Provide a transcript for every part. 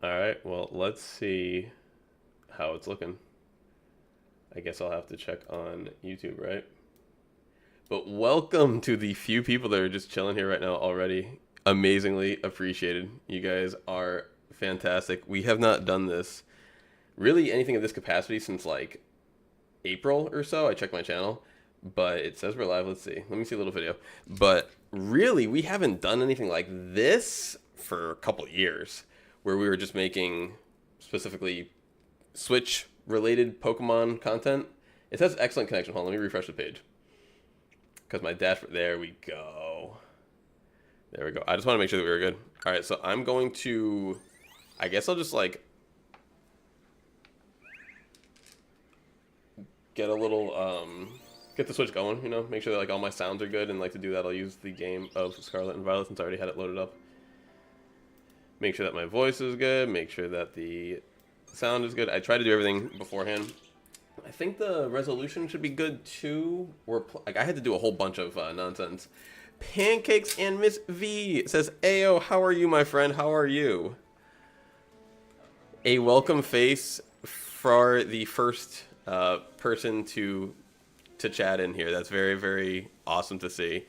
All right, well, let's see how it's looking. I guess I'll have to check on YouTube, right? But welcome to the few people that are just chilling here right now already. Amazingly appreciated. You guys are fantastic. We have not done this, really anything of this capacity since like April or so. I checked my channel, but it says we're live. Let's see. Let me see a little video. But really, we haven't done anything like this for a couple years, where we were just making specifically Switch related Pokemon content. It says excellent connection. Hold on, let me refresh the page. Because my dashboard, there we go. There we go. I just want to make sure that we were good. All right, so I'm going to, I guess I'll just like get a little, get the Switch going, you know, make sure that like all my sounds are good. And like to do that, I'll use the game of Scarlet and Violet since I already had it loaded up. Make sure that my voice is good. Make sure that the sound is good. I try to do everything beforehand. I think the resolution should be good too. Like I had to do a whole bunch of nonsense. Pancakes and Miss V says, "Ayo, how are you, my friend? How are you?" A welcome face for the first person to chat in here. That's very, very awesome to see.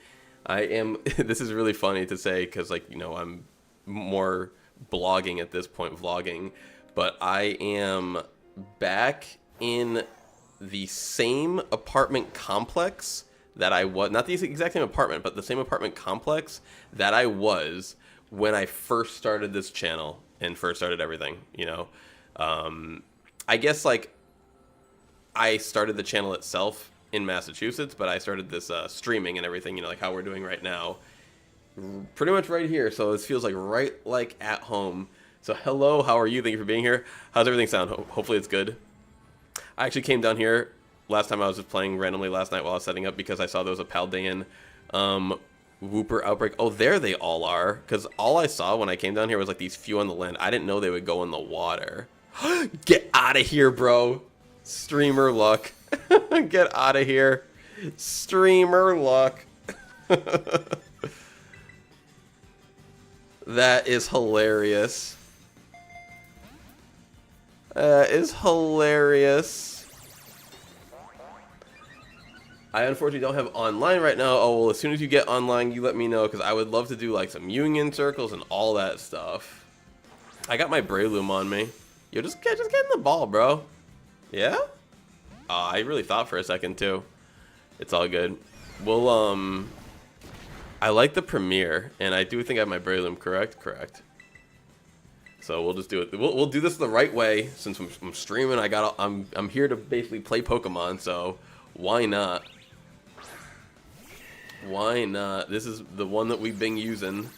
I am. This is really funny to say because, like, you know, I'm more blogging at this point, vlogging, but I am back in the same apartment complex that I was, not the exact same apartment, but the same apartment complex that I was when I first started this channel and first started everything, you know. I guess, like, I started the channel itself in Massachusetts, but I started this streaming and everything, you know, like how we're doing right now, pretty much right here. So it feels like right like at home. So hello, how are you? Thank you for being here. How's everything sound? Hopefully it's good. I actually came down here last time. I was just playing randomly last night while I was setting up because I saw there was a Paldean Whooper outbreak. Oh, there they all are. Because all I saw when I came down here was like these few on the land. I didn't know they would go in the water. Get out of here, bro. Streamer luck. Get out of here. Streamer luck. That is hilarious. That is hilarious. I unfortunately don't have online right now. Oh, well, as soon as you get online, you let me know, because I would love to do like some union circles and all that stuff. I got my Breloom on me. Yo, just get in the ball, bro. Yeah? I really thought for a second too. It's all good. We'll I like the premiere, and I do think I have my Breloom correct. Correct. So we'll just do it. We'll do this the right way since I'm streaming. I'm here to basically play Pokemon, so why not? Why not? This is the one that we've been using.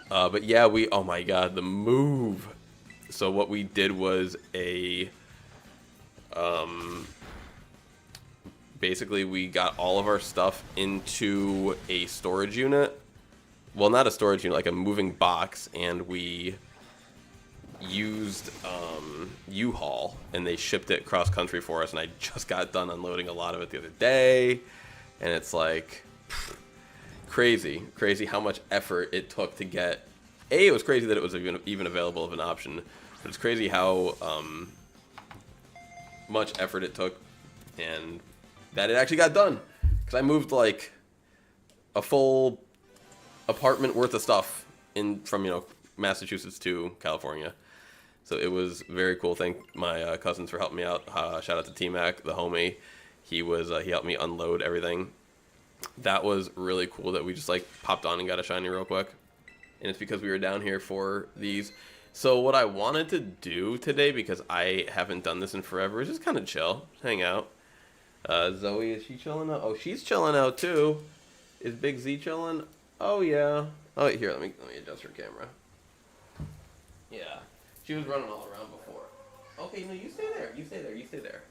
But yeah, oh my god, the move. So what we did was basically we got all of our stuff into a storage unit. Well, not a storage unit, like a moving box, and we used U-Haul, and they shipped it cross country for us, and I just got done unloading a lot of it the other day, and it's like crazy how much effort it took to get. It was crazy that it was even available of an option, but it's crazy how much effort it took, and that it actually got done, because I moved like a full apartment worth of stuff from, you know, Massachusetts to California. So it was very cool. Thank my cousins for helping me out. Shout out to T-Mac, the homie. He helped me unload everything. That was really cool that we just like popped on and got a shiny real quick. And it's because we were down here for these. So what I wanted to do today, because I haven't done this in forever, is just kind of chill, hang out. Zoe, is she chilling out? Oh, she's chilling out too. Is Big Z chilling? Oh yeah. Oh, here, let me adjust her camera. Yeah, she was running all around before. Okay, no, you stay there. You stay there. You stay there.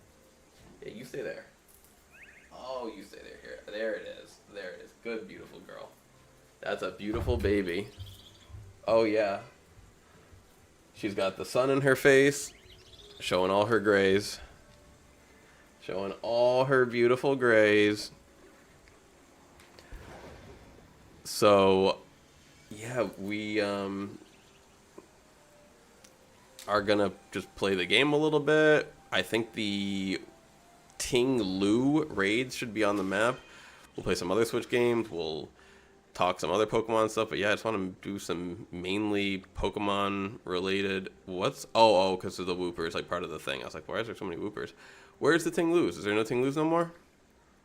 Yeah, you stay there. Oh, you stay there. Here, there it is. There it is. Good, beautiful girl. That's a beautiful baby. Oh yeah. She's got the sun in her face, showing all her grays. Showing all her beautiful grays. So, yeah, we are gonna just play the game a little bit. I think the Ting Lu raids should be on the map. We'll play some other Switch games. We'll talk some other Pokemon stuff. But yeah, I just want to do some mainly Pokemon related. Oh, because of the Woopers, like part of the thing. I was like, why is there so many Woopers? Where's the Ting Lus? Is there no Ting Lus no more?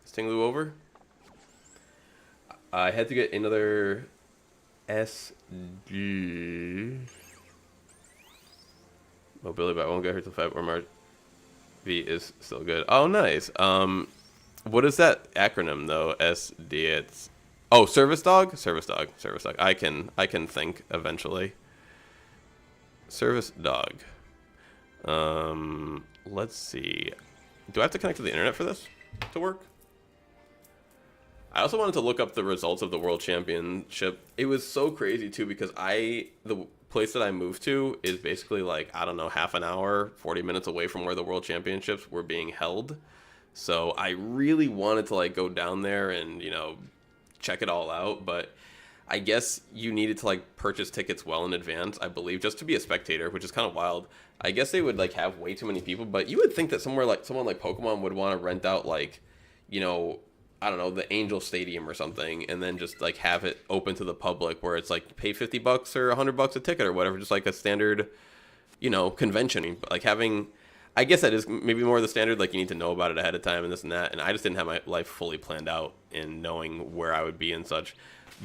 Is Ting Lu over? I had to get another SD mobility, but I won't get her till 5 or March. V is still good. Oh, nice. What is that acronym though? SD. It's service dog. Service dog. Service dog. I can think eventually. Service dog. Let's see. Do I have to connect to the internet for this to work? I also wanted to look up the results of the World Championship. It was so crazy too because the place that I moved to is basically like, I don't know, half an hour, 40 minutes away from where the World Championships were being held. So I really wanted to like go down there and, you know, check it all out. But I guess you needed to like purchase tickets well in advance, I believe, just to be a spectator, which is kind of wild. I guess they would like have way too many people, but you would think that someone like Pokemon would want to rent out like, you know, I don't know, the Angel Stadium or something, and then just like have it open to the public where it's like pay $50 or $100 a ticket or whatever, just like a standard, you know, convention. Like having, I guess that is maybe more the standard, like you need to know about it ahead of time and this and that. And I just didn't have my life fully planned out in knowing where I would be and such.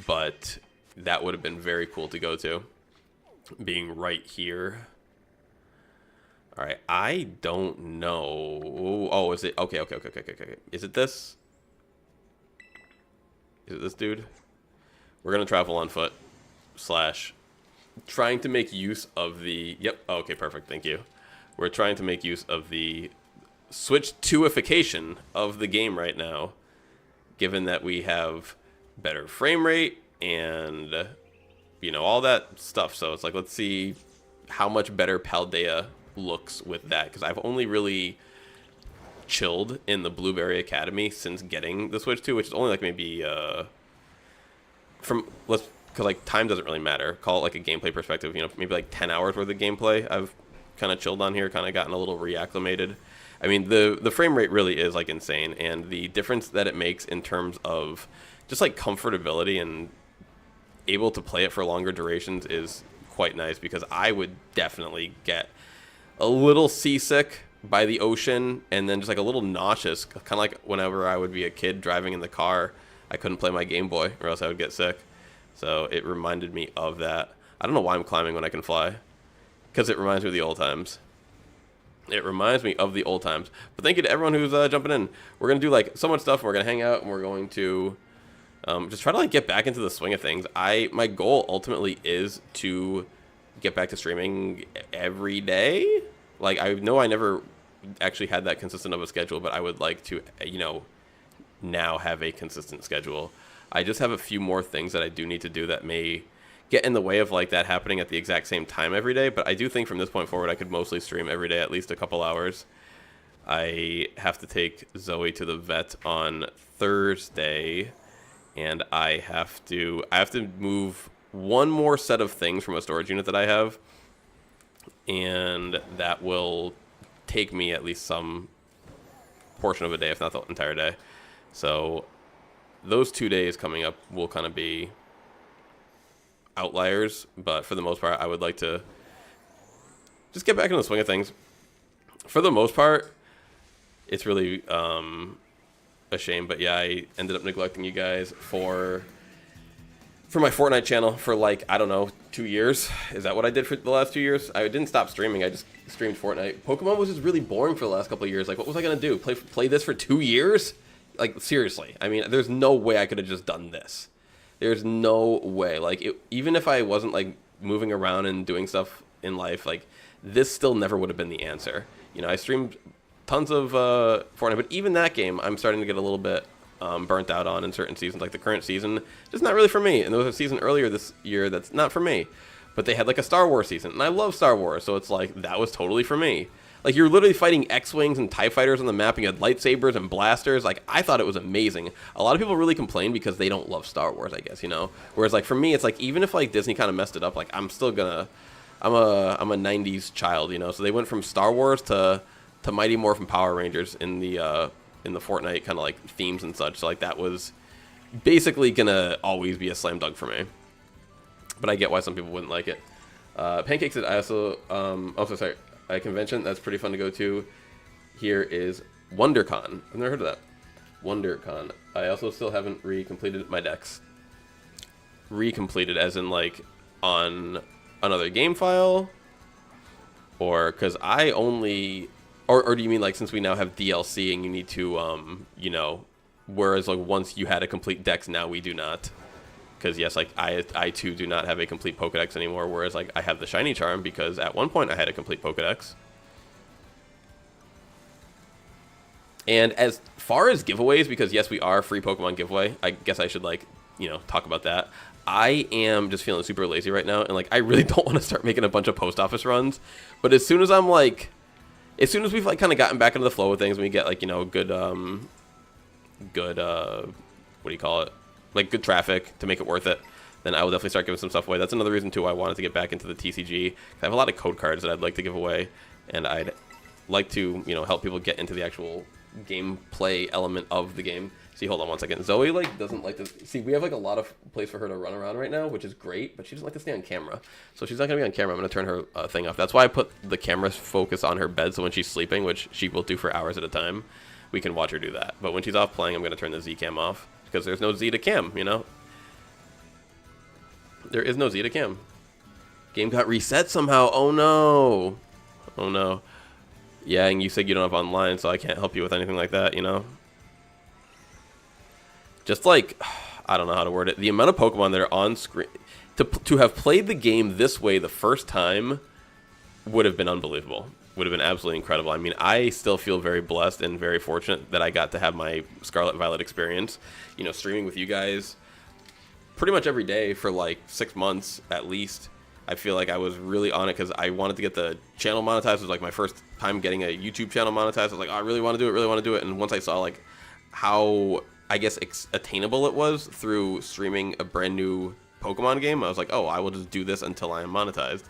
But that would have been very cool to go to, being right here. All right, I don't know. Oh, is it? Okay. Is it this? Is it this dude? We're going to travel on foot / trying to make use of the... Yep. Okay, perfect. Thank you. We're trying to make use of the Switch 2ification of the game right now, given that we have better frame rate and, you know, all that stuff. So it's like, let's see how much better Paldea looks with that, because I've only really chilled in the Blueberry Academy since getting the Switch 2, which is only like maybe because like time doesn't really matter, call it like a gameplay perspective, you know, maybe like 10 hours worth of gameplay I've kind of chilled on here, kind of gotten a little reacclimated. I mean, the frame rate really is like insane, and the difference that it makes in terms of just like comfortability and able to play it for longer durations is quite nice, because I would definitely get a little seasick by the ocean, and then just like a little nauseous, kind of like whenever I would be a kid driving in the car, I couldn't play my Game Boy or else I would get sick. So it reminded me of that. I don't know why I'm climbing when I can fly, because it reminds me of the old times. It reminds me of the old times. But thank you to everyone who's jumping in. We're gonna do like so much stuff, and we're gonna hang out, and we're going to just try to like get back into the swing of things. My goal ultimately is to get back to streaming every day. Like, I know I never actually had that consistent of a schedule, but I would like to, you know, now have a consistent schedule. I just have a few more things that I do need to do that may get in the way of like that happening at the exact same time every day. But I do think from this point forward, I could mostly stream every day, at least a couple hours. I have to take Zoe to the vet on Thursday, and I have to move one more set of things from a storage unit that I have, and that will take me at least some portion of a day, if not the entire day. So those 2 days coming up will kind of be outliers, but for the most part, I would like to just get back into the swing of things. For the most part, it's really a shame, but yeah, I ended up neglecting you guys for my Fortnite channel for like, I don't know, 2 years. Is that what I did for the last 2 years? I didn't stop streaming. I just streamed Fortnite. Pokemon was just really boring for the last couple of years. Like, what was I going to do? Play this for 2 years? Like, seriously. I mean, there's no way I could have just done this. There's no way. Like, even if I wasn't, like, moving around and doing stuff in life, like, this still never would have been the answer. You know, I streamed tons of Fortnite, but even that game, I'm starting to get a little bit burnt out on in certain seasons. Like the current season, just not really for me. And there was a season earlier this year that's not for me. But they had like a Star Wars season, and I love Star Wars, so it's like that was totally for me. Like, you're literally fighting X-Wings and TIE Fighters on the map, and you had lightsabers and blasters. Like, I thought it was amazing. A lot of people really complain because they don't love Star Wars, I guess, you know? Whereas, like, for me, it's like, even if, like, Disney kind of messed it up, like, I'm still gonna I'm a '90s child, you know. So they went from Star Wars to Mighty Morphin Power Rangers in the Fortnite kind of like themes and such. So like that was basically gonna always be a slam dunk for me. But I get why some people wouldn't like it. Pancakes that I also sorry, a convention that's pretty fun to go to here is WonderCon. I've never heard of that. WonderCon. I also still haven't recompleted my decks. Recompleted as in like on another game file, or because I only, or do you mean like since we now have DLC and you need to you know, whereas like once you had a complete dex, now we do not. Because yes, like I too do not have a complete Pokedex anymore, whereas like I have the Shiny Charm because at one point I had a complete Pokedex. And as far as giveaways, because yes, we are a free Pokemon giveaway, I guess I should like, you know, talk about that. I am just feeling super lazy right now, and like I really don't want to start making a bunch of post office runs. But as soon as I'm like, as soon as we've like kind of gotten back into the flow of things, and we get like, you know, good what do you call it? Like good traffic to make it worth it, then I will definitely start giving some stuff away. That's another reason too why I wanted to get back into the TCG. I have a lot of code cards that I'd like to give away, and I'd like to, you know, help people get into the actual gameplay element of the game. See, hold on one second. Zoe like doesn't like to see. We have like a lot of place for her to run around right now, which is great, but she doesn't like to stay on camera. So she's not gonna be on camera. I'm gonna turn her thing off. That's why I put the camera focus on her bed, so when she's sleeping, which she will do for hours at a time, we can watch her do that. But when she's off playing, I'm gonna turn the Z cam off because there's no Z to cam. You know, there is no Z to cam. Game got reset somehow. Oh no. Oh no. Yeah, and you said you don't have online, so I can't help you with anything like that, you know? Just like, I don't know how to word it. The amount of Pokemon that are on screen, to have played the game this way the first time would have been unbelievable. Would have been absolutely incredible. I mean, I still feel very blessed and very fortunate that I got to have my Scarlet Violet experience, you know, streaming with you guys pretty much every day for like 6 months at least. I feel like I was really on it because I wanted to get the channel monetized. It was like my first time getting a YouTube channel monetized. I was like, oh, I really want to do it, really want to do it. And once I saw like how, I guess, attainable it was through streaming a brand new Pokemon game, I was like, oh, I will just do this until I am monetized.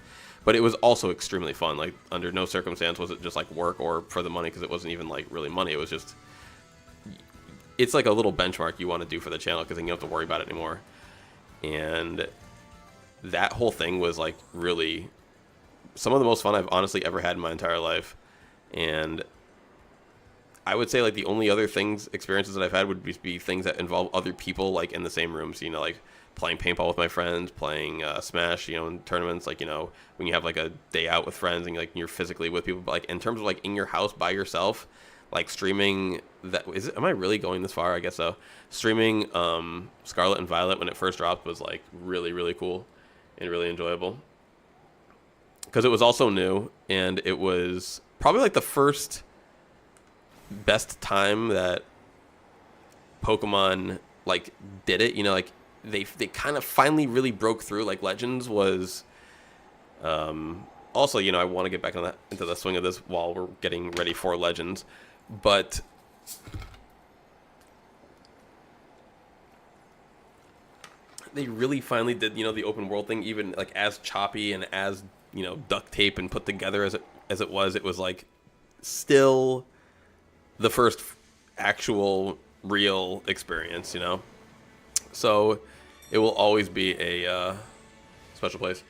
But it was also extremely fun. Like under no circumstance was it just like work or for the money, because it wasn't even like really money. It was just, it's like a little benchmark you want to do for the channel because then you don't have to worry about it anymore. And that whole thing was like really some of the most fun I've honestly ever had in my entire life. And I would say like the only other experiences that I've had would be things that involve other people like in the same rooms, you know, like playing paintball with my friends, playing Smash, you know, in tournaments, like, you know, when you have like a day out with friends and like you're physically with people. But like in terms of like in your house by yourself, like streaming that, am I really going this far? I guess so. Streaming Scarlet and Violet when it first dropped was like really, really cool and really enjoyable because it was also new, and it was probably like the first best time that Pokemon like did it, you know, like they kind of finally really broke through. Like Legends was also, you know, I want to get back into the swing of this while we're getting ready for Legends, but they really finally did, you know, the open world thing, even like as choppy and as, you know, duct tape and put together as it was like still the first actual real experience, you know. So it will always be a special place.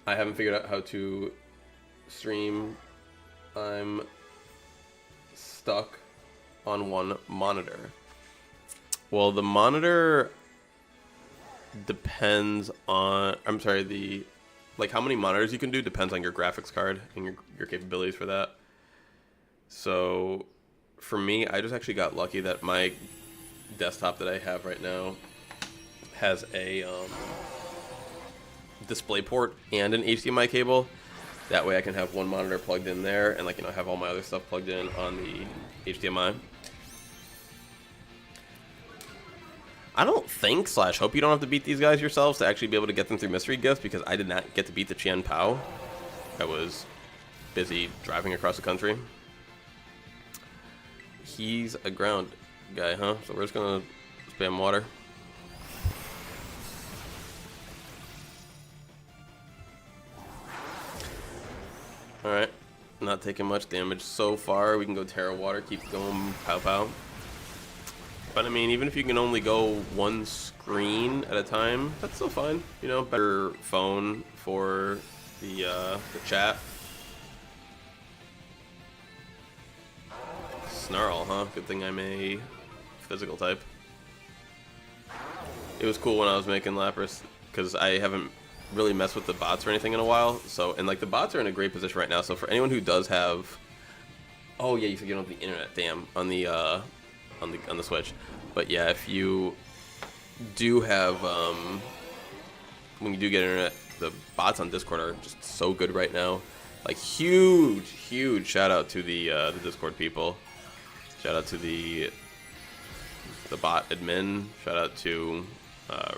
I haven't figured out how to stream. I'm stuck on one monitor. Well, the monitor depends on, I'm sorry, like how many monitors you can do depends on your graphics card and your capabilities for that. So for me, I just actually got lucky that my desktop that I have right now has a display port and an HDMI cable. That way I can have one monitor plugged in there and, like, you know, have all my other stuff plugged in on the HDMI. I don't think / hope you don't have to beat these guys yourselves to actually be able to get them through mystery gifts, because I did not get to beat the Qian Pao. I was busy driving across the country. He's a ground guy, huh? So we're just gonna spam water. Not taking much damage so far. We can go Terra Water, keep going, pow pow. But I mean, even if you can only go one screen at a time, that's still fine. You know, better phone for the chat. Snarl, huh? Good thing I'm a physical type. It was cool when I was making Lapras, because I haven't really messed with the bots or anything in a while. So, and like the bots are in a great position right now. So for anyone who does have, oh yeah, you said you don't have the internet, damn, on the Switch. But yeah, if you do have, when you do get internet, the bots on Discord are just so good right now. Like huge shout out to the Discord people. Shout out to the bot admin. Shout out to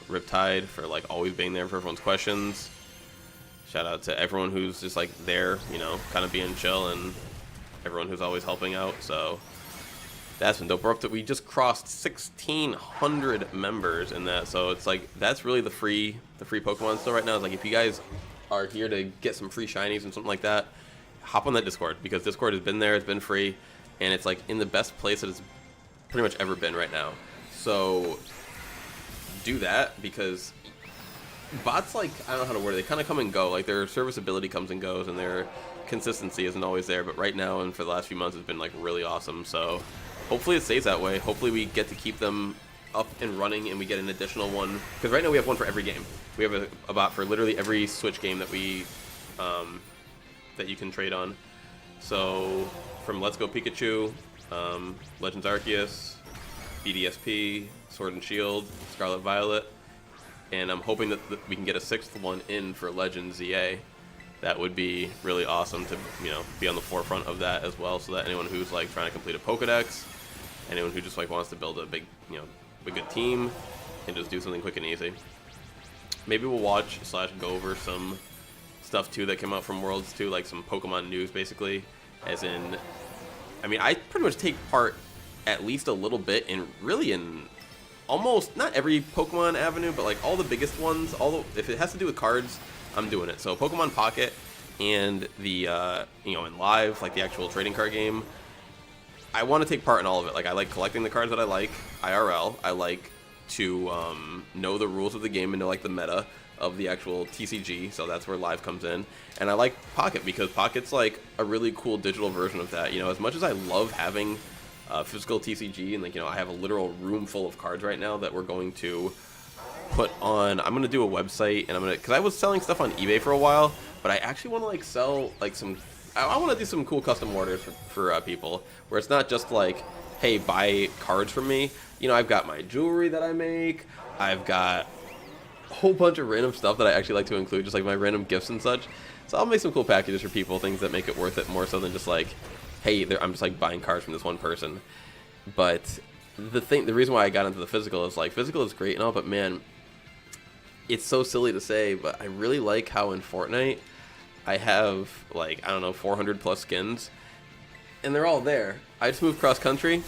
Riptide for like always being there for everyone's questions. Shout out to everyone who's just like there, you know, kind of being chill, and everyone who's always helping out. So that's been dope. We're up to, we just crossed 1,600 members in that, so it's like that's really the free Pokemon still right now. Is like if you guys are here to get some free shinies and something like that, hop on that Discord, because Discord has been there, it's been free, and it's like in the best place that it's pretty much ever been right now. So do that, because bots, like, I don't know how to word it, they kind of come and go. Like their serviceability comes and goes, and their consistency isn't always there. But right now and for the last few months, it's been like really awesome. So hopefully it stays that way. Hopefully we get to keep them up and running, and we get an additional one, because right now we have one for every game. We have a bot for literally every Switch game that we that you can trade on. So from Let's Go Pikachu, Legends Arceus, BDSP, Sword and Shield, Scarlet Violet, and I'm hoping that we can get a 6th one in for Legends ZA. That would be really awesome to, you know, be on the forefront of that as well, so that anyone who's like trying to complete a Pokedex, anyone who just like wants to build a big, you know, a good team, can just do something quick and easy. Maybe we'll watch / go over some stuff too that came out from Worlds too, like some Pokemon news basically, as in, I mean, I pretty much take part at least a little bit in almost, not every Pokemon avenue, but like all the biggest ones. If it has to do with cards, I'm doing it. So Pokemon Pocket and the you know, in Live, like the actual trading card game, I want to take part in all of it. Like I like collecting the cards that I like IRL. I like to know the rules of the game and know like the meta of the actual TCG, so that's where Live comes in. And I like Pocket because Pocket's like a really cool digital version of that. You know, as much as I love having physical TCG, and like, you know, I have a literal room full of cards right now that we're going to put on. I'm gonna do a website, and I'm gonna, because I was selling stuff on eBay for a while, but I actually want to like sell like some, I want to do some cool custom orders for people, where it's not just like, hey, buy cards from me. You know, I've got my jewelry that I make, I've got a whole bunch of random stuff that I actually like to include, just like my random gifts and such. So I'll make some cool packages for people, things that make it worth it more so than just like, hey, I'm just like buying cards from this one person. But the reason why I got into the physical is like, physical is great and all, but man, it's so silly to say, but I really like how in Fortnite I have like, I don't know, 400 plus skins, and they're all there. I just moved cross country,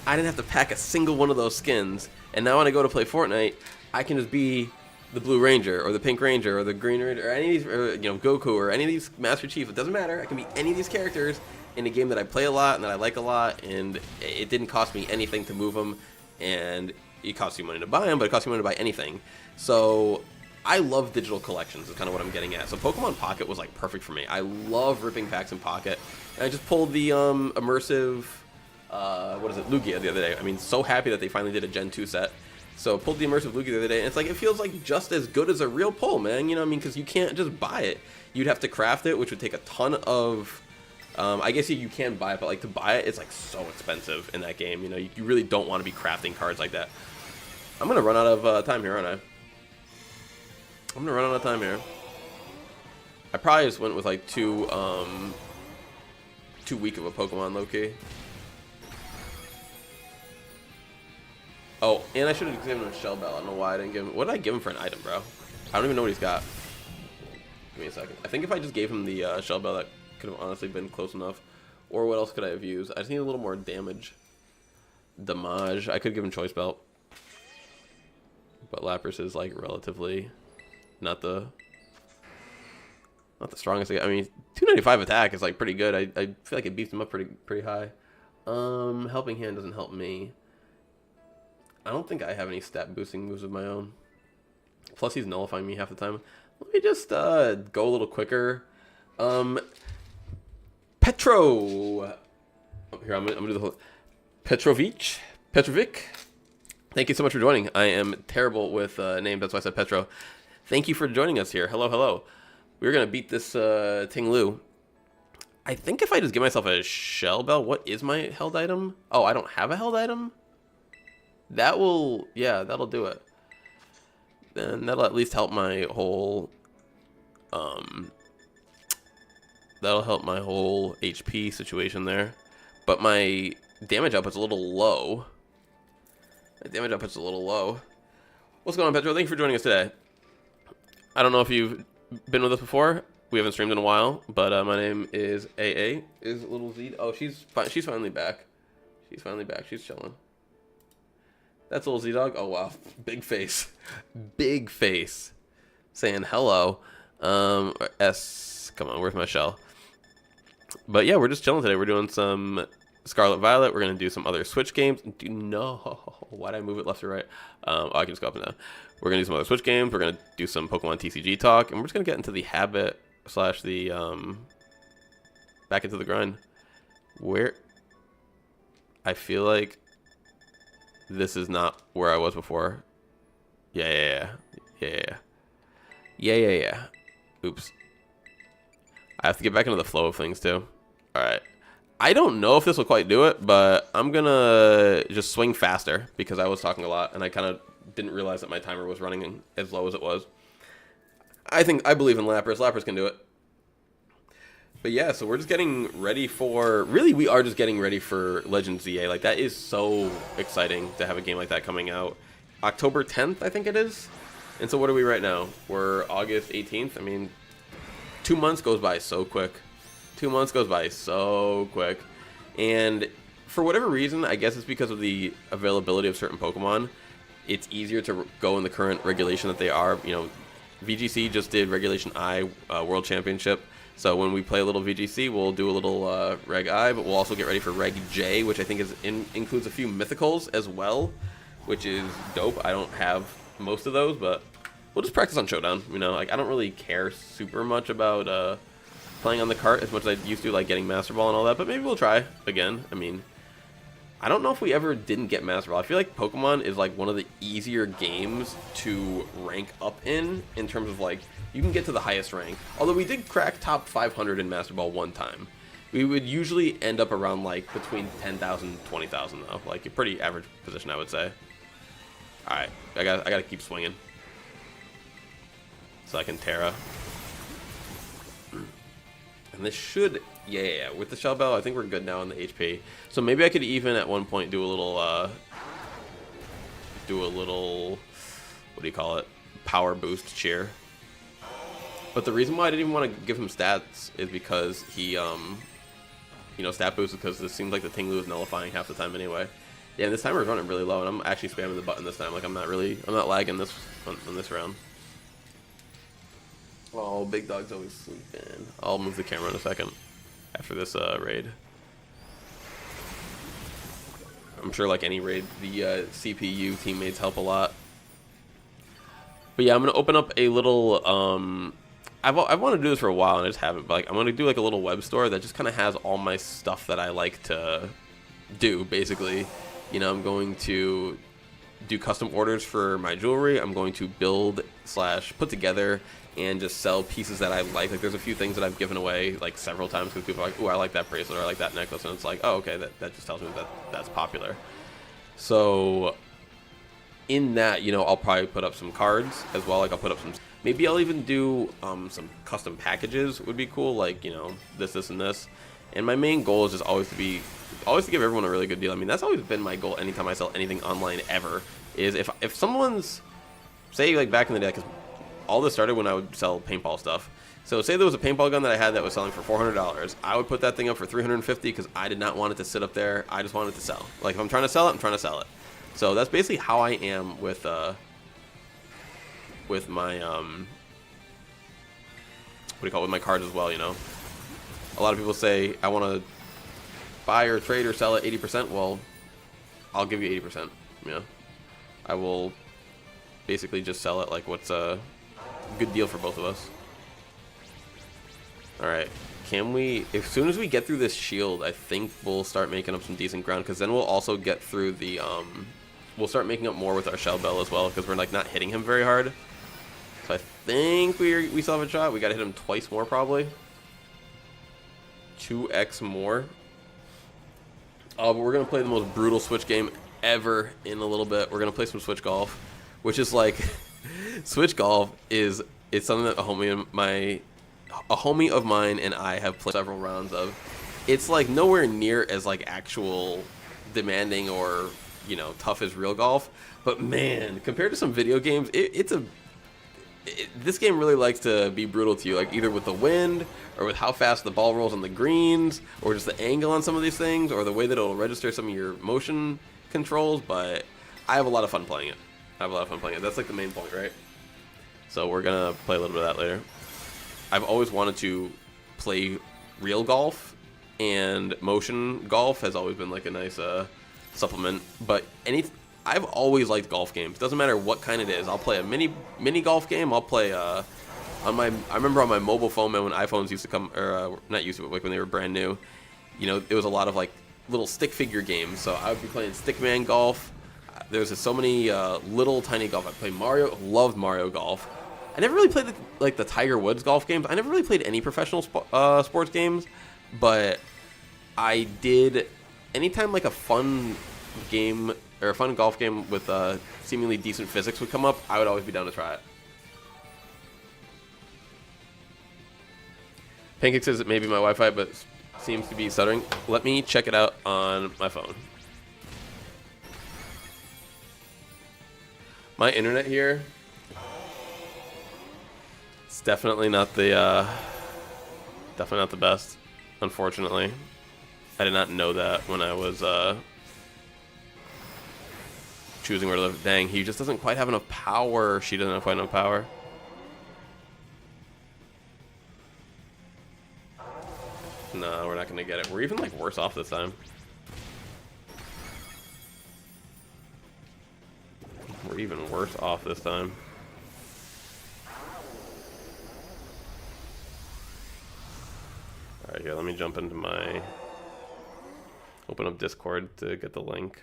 I didn't have to pack a single one of those skins, and now when I go to play Fortnite, I can just be the Blue Ranger or the Pink Ranger or the Green Ranger or any of these, or, you know, Goku or any of these Master Chief. It doesn't matter. I can be any of these characters in a game that I play a lot and that I like a lot, and it didn't cost me anything to move them, and it costs you money to buy them, but it costs you money to buy anything. So I love digital collections is kind of what I'm getting at. So Pokemon Pocket was like perfect for me. I love ripping packs in Pocket, and I just pulled the immersive, what is it, Lugia the other day. I mean, so happy that they finally did a Gen 2 set. So pulled the immersive Lugia the other day, and it's like, it feels like just as good as a real pull, man. You know what I mean? Because you can't just buy it. You'd have to craft it, which would take a ton of, I guess you can buy it, but like to buy it, it's like so expensive in that game. You know, you really don't want to be crafting cards like that. I'm going to run out of time here, aren't I? I'm going to run out of time here. I probably just went with like too weak of a Pokemon, low-key. Oh, and I should have given him a Shell Bell. I don't know why I didn't give him. What did I give him for an item, bro? I don't even know what he's got. Give me a second. I think if I just gave him the Shell Bell, that could have honestly been close enough. Or what else could I have used? I just need a little more damage. Damage. I could give him Choice Belt. But Lapras is like relatively not the... Not the strongest. I mean, 295 attack is like pretty good. I feel like it beats him up pretty high. Helping Hand doesn't help me. I don't think I have any stat boosting moves of my own. Plus he's nullifying me half the time. Let me just go a little quicker. Petro. Oh, here I'm gonna do the whole Petrovic. Thank you so much for joining. I am terrible with names, that's why I said Petro. Thank you for joining us here. Hello. We're gonna beat this Ting Lu. I think if I just give myself a shell bell, what is my held item? Oh, I don't have a held item? That'll do it. Then that'll at least help my whole HP situation there. But my damage output's a little low. What's going on, Petro? Thank you for joining us today. I don't know if you've been with us before. We haven't streamed in a while, but my name is AA. Is Little Z? Oh, she's finally back. She's chilling. That's Little Z Dog. Oh wow, big face, saying hello. S. Come on, where's my shell? But yeah, we're just chilling today. We're doing some Scarlet Violet. We're gonna do some other Switch games. Why'd I move it left or right? Oh, I can just go up and down. We're gonna do some other Switch games. We're gonna do some Pokemon TCG talk, and we're just gonna get into the habit / the back into the grind. Where I feel like this is not where I was before. Yeah. Oops. I have to get back into the flow of things too. Alright. I don't know if this will quite do it, but I'm gonna just swing faster because I was talking a lot and I kind of didn't realize that my timer was running as low as it was. I believe in Lappers. Lappers can do it. But yeah, so we're just getting ready for... Really, we are just getting ready for Legends ZA. Like, that is so exciting to have a game like that coming out. October 10th, I think it is. And so what are we right now? We're August 18th. I mean, 2 months goes by so quick. And for whatever reason, I guess it's because of the availability of certain Pokemon, it's easier to go in the current regulation that they are. You know, VGC just did Regulation I World Championship. So when we play a little VGC, we'll do a little Reg I, but we'll also get ready for Reg J, which I think includes a few Mythicals as well, which is dope. I don't have most of those, but we'll just practice on Showdown. You know, like I don't really care super much about playing on the cart as much as I used to, like getting Master Ball and all that, but maybe we'll try again. I mean, I don't know if we ever didn't get Master Ball. I feel like Pokemon is like one of the easier games to rank up in terms of like, you can get to the highest rank. Although we did crack top 500 in Master Ball one time. We would usually end up around like between 10,000 and 20,000 though. Like a pretty average position, I would say. Alright, I gotta keep swinging. So I can Terra. And this should, yeah, with the Shell Bell, I think we're good now on the HP. So maybe I could even at one point do a little, what do you call it? Power boost cheer. But the reason why I didn't even want to give him stats is because he, you know, stat boost, because this seems like the Ting Lu is nullifying half the time anyway. Yeah, and this time we're running really low, and I'm actually spamming the button this time. Like, I'm not lagging this on this round. Oh, Big Dog's always sleeping. I'll move the camera in a second after this raid. I'm sure, like any raid, the CPU teammates help a lot. But yeah, I'm gonna open up a little. I've wanted to do this for a while and I just haven't. But like, I'm gonna do like a little web store that just kind of has all my stuff that I like to do. Basically, you know, I'm going to do custom orders for my jewelry. I'm going to build / put together and just sell pieces that I like. Like, there's a few things that I've given away like several times because people are like, "Oh, I like that bracelet," or "I like that necklace," and it's like, "Oh, okay, that just tells me that that's popular." So in that, you know, I'll probably put up some cards as well. Like, I'll put up some. Maybe I'll even do some custom packages. Would be cool. Like, you know, this, and this. And my main goal is just always to give everyone a really good deal. I mean, that's always been my goal. Anytime I sell anything online ever, is if someone's, say, like back in the day, because all this started when I would sell paintball stuff. So say there was a paintball gun that I had that was selling for $400. I would put that thing up for $350 because I did not want it to sit up there. I just wanted it to sell. Like, if I'm trying to sell it, I'm trying to sell it. So that's basically how I am with my do you call it, with my cards as well, you know. A lot of people say, I want to buy or trade or sell at 80%. Well, I'll give you 80%, you know. I will basically just sell it like what's a good deal for both of us. Alright, can we, as soon as we get through this shield, I think we'll start making up some decent ground, because then we'll also get through the, we'll start making up more with our Shell Bell as well, because we're like not hitting him very hard. So I think we still have a shot. We gotta hit him twice more probably. 2x more. But we're gonna play the most brutal Switch game ever in a little bit. We're gonna play some Switch Golf, which is like Switch Golf is something that a homie of mine and I have played several rounds of. It's like nowhere near as like actual demanding or, you know, tough as real golf, but man, compared to some video games, this game really likes to be brutal to you, like either with the wind or with how fast the ball rolls on the greens, or just the angle on some of these things, or the way that it'll register some of your motion controls. But I have a lot of fun playing it. That's like the main point, right? So we're gonna play a little bit of that later. I've always wanted to play real golf, and motion golf has always been like a nice supplement. But I've always liked golf games. Doesn't matter what kind it is. I'll play a mini golf game. I'll play I remember on my mobile phone, man, when iPhones used to come, or not used to, but like when they were brand new, you know, it was a lot of like little stick figure games. So I would be playing Stickman Golf. There's so many little tiny golf. I played Mario. Loved Mario Golf. I never really played the Tiger Woods golf games. I never really played any professional sports games, but I did. Anytime like a fun game or a fun golf game with seemingly decent physics would come up, I would always be down to try it. Pancake says it may be my Wi-Fi, but seems to be stuttering. Let me check it out on my phone. My internet here, it's definitely not the best, unfortunately. I did not know that when I was choosing where to live. Dang, he just doesn't quite have enough power. She doesn't have quite enough power. No, we're not gonna get it. We're even like worse off this time. We're even worse off this time. Alright, here, let me jump into my... Open up Discord to get the link.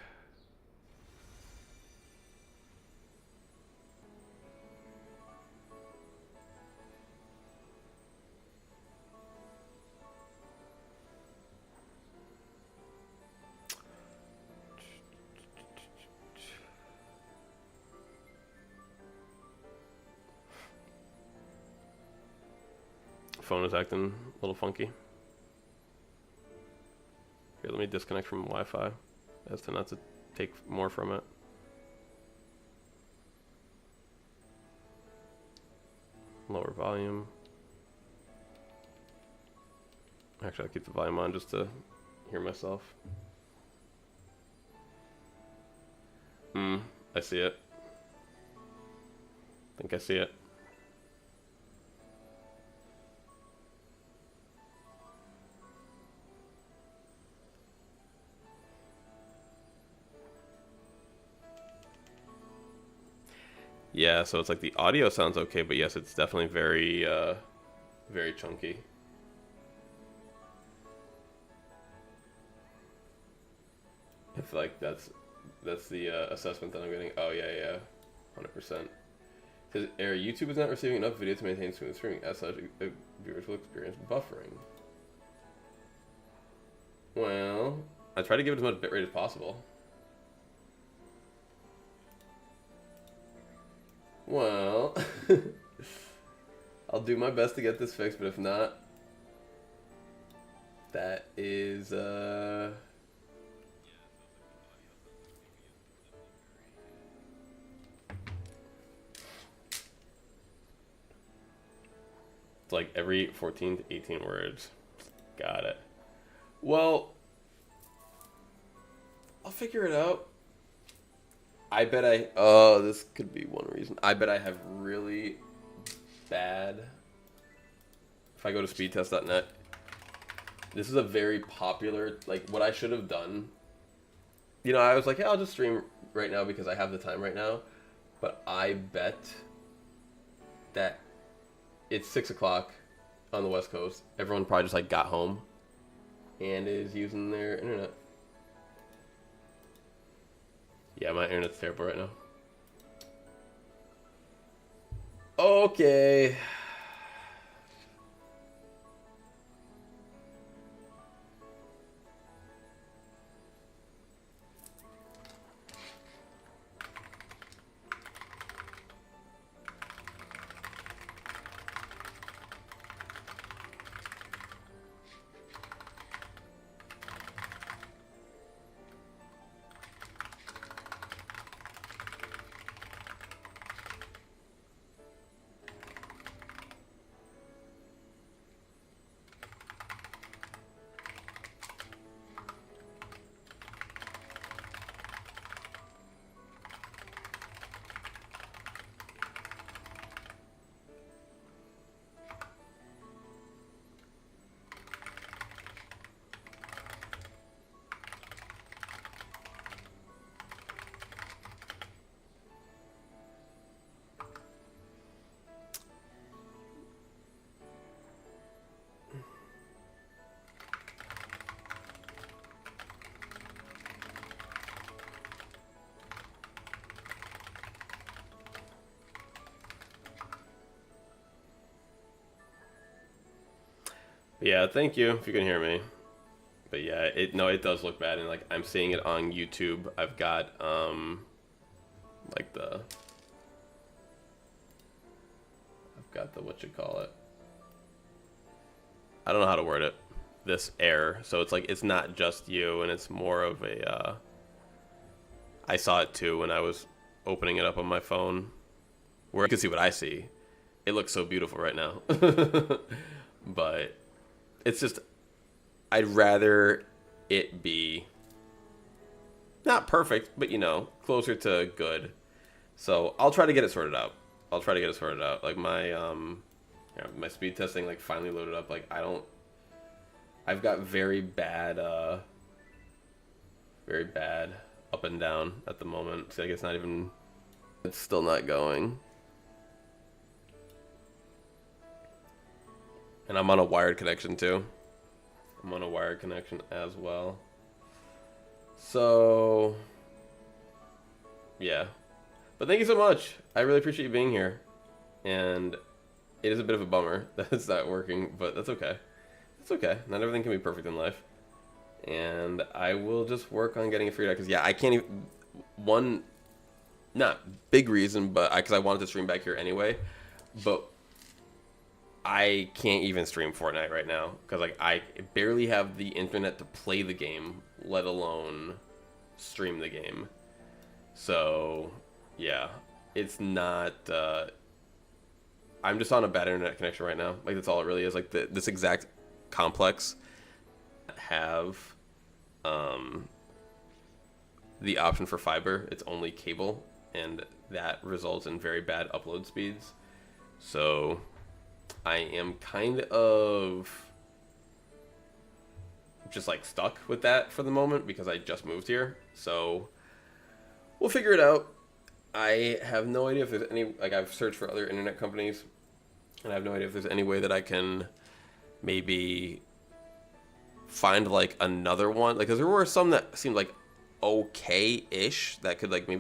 Phone is acting a little funky. Here, let me disconnect from Wi-Fi as to not to take more from it. Lower volume. Actually, I'll keep the volume on just to hear myself. I see it. I think I see it. Yeah, so it's like the audio sounds okay, but yes, it's definitely very, very chunky. If like that's the assessment that I'm getting. Oh yeah, 100%. Because YouTube is not receiving enough video to maintain smooth streaming. As such, viewers will experience buffering. Well, I try to give it as much bitrate as possible. Well, I'll do my best to get this fixed, but if not, that is, it's like every 14 to 18 words. Got it. Well, I'll figure it out. I bet this could be one reason. I bet I have really bad if I go to speedtest.net, this is a very popular, like, what I should have done. You know, I was like, hey, I'll just stream right now because I have the time right now. But I bet that it's 6 o'clock on the West Coast. Everyone probably just, like, got home and is using their internet. Yeah, my internet's terrible right now. Okay. Yeah, thank you if you can hear me. But yeah, it does look bad, and like I'm seeing it on YouTube. I've got like the what you call it. I don't know how to word it. This error. So it's like it's not just you, and it's more of a I saw it too when I was opening it up on my phone. Where you can see what I see. It looks so beautiful right now. But it's just, I'd rather it be not perfect, but you know, closer to good. So I'll try to get it sorted out. Like my speed testing like finally loaded up. Like I've got very bad up and down at the moment. So I guess it's still not going. And I'm on a wired connection too. I'm on a wired connection as well. So, yeah. But thank you so much. I really appreciate you being here. And it is a bit of a bummer that it's not working, but that's okay. It's okay. Not everything can be perfect in life. And I will just work on getting it figured out. Because, yeah, I can't even... One, not big reason, but because I wanted to stream back here anyway. But I can't even stream Fortnite right now because like I barely have the internet to play the game, let alone stream the game. So yeah, it's not. I'm just on a bad internet connection right now. Like that's all it really is. Like this exact complex have the option for fiber. It's only cable, and that results in very bad upload speeds. So I am kind of just like stuck with that for the moment because I just moved here. So we'll figure it out. I have no idea if there's any, like I've searched for other internet companies and I have no idea if there's any way that I can maybe find like another one. Like, cause there were some that seemed like okay-ish that could like maybe